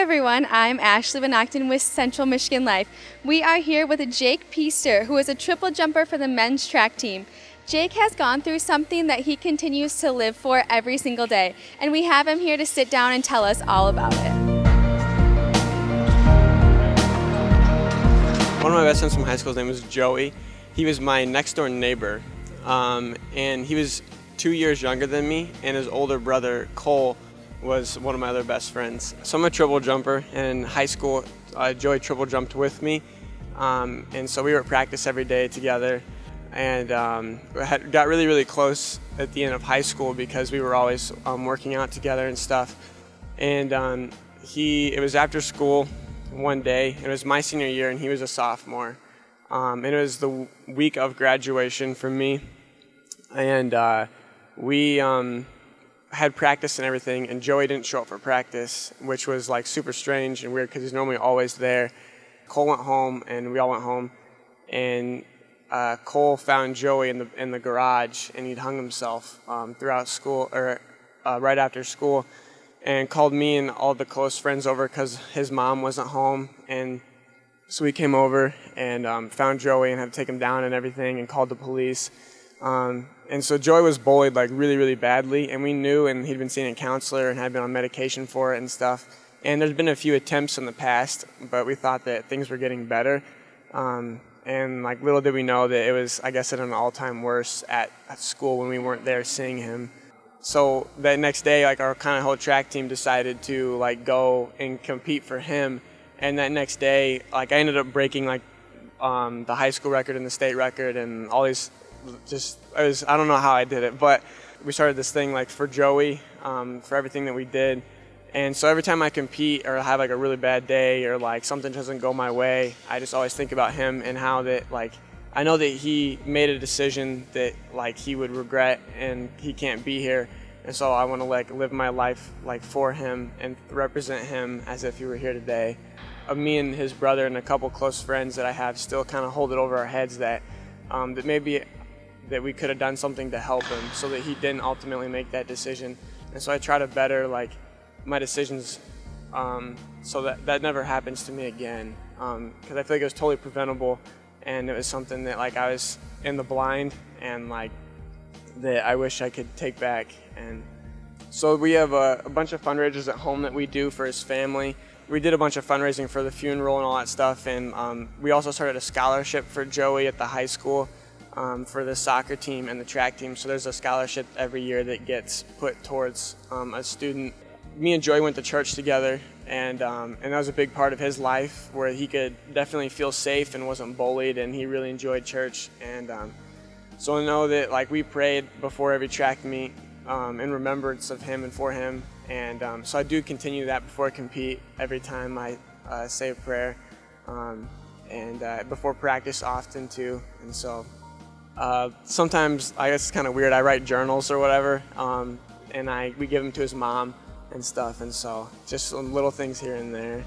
everyone, I'm Ashley Van Octon with Central Michigan Life. We are here with Jake Peister, who is a triple jumper for the men's track team. Jake has gone through something that he continues to live for every single day, and we have him here to sit down and tell us all about it. One of my best friends from high school's name was Joey. He was my next door neighbor, and he was 2 years younger than me, and his older brother, Cole, was one of my other best friends. So I'm a triple jumper, and in high school, Joey triple jumped with me, and so we were at practice every day together, and got really, really close at the end of high school because we were always working out together and stuff. And it was after school one day. It was my senior year, and he was a sophomore, and it was the week of graduation for me, and we had practice and everything, and Joey didn't show up for practice, which was like super strange and weird because he's normally always there. Cole went home, and we all went home, and Cole found Joey in the garage, and he'd hung himself throughout school, or right after school, and called me and all the close friends over because his mom wasn't home. And so we came over and found Joey and had to take him down and everything, and called the police. And so Joey was bullied like really, really badly, and we knew, and he'd been seeing a counselor and had been on medication for it and stuff. And there's been a few attempts in the past, but we thought that things were getting better. And like little did we know that it was, I guess, at an all-time worst at school when we weren't there seeing him. So that next day, like our kind of whole track team decided to like go and compete for him. And that next day, like I ended up breaking like the high school record and the state record and all these. I don't know how I did it, but we started this thing like for Joey, for everything that we did. And so every time I compete or have like a really bad day or like something doesn't go my way, I just always think about him and how that like I know that he made a decision that like he would regret, and he can't be here. And so I want to like live my life like for him and represent him as if he were here today. Me and his brother and a couple close friends that I have still kind of hold it over our heads that that maybe that we could have done something to help him so that he didn't ultimately make that decision. And so I try to better like my decisions so that never happens to me again, because I feel like it was totally preventable, and it was something that like I was in the blind and like that I wish I could take back. And so we have a bunch of fundraisers at home that we do for his family. We did a bunch of fundraising for the funeral and all that stuff, and we also started a scholarship for Joey at the high school for the soccer team and the track team. So there's a scholarship every year that gets put towards a student. Me and Joey went to church together, and that was a big part of his life where he could definitely feel safe and wasn't bullied, and he really enjoyed church. And so I know that like we prayed before every track meet in remembrance of him and for him. And so I do continue that before I compete every time I say a prayer, and before practice often too. And so sometimes, I guess it's kind of weird, I write journals or whatever, and we give them to his mom and stuff, and so just some little things here and there.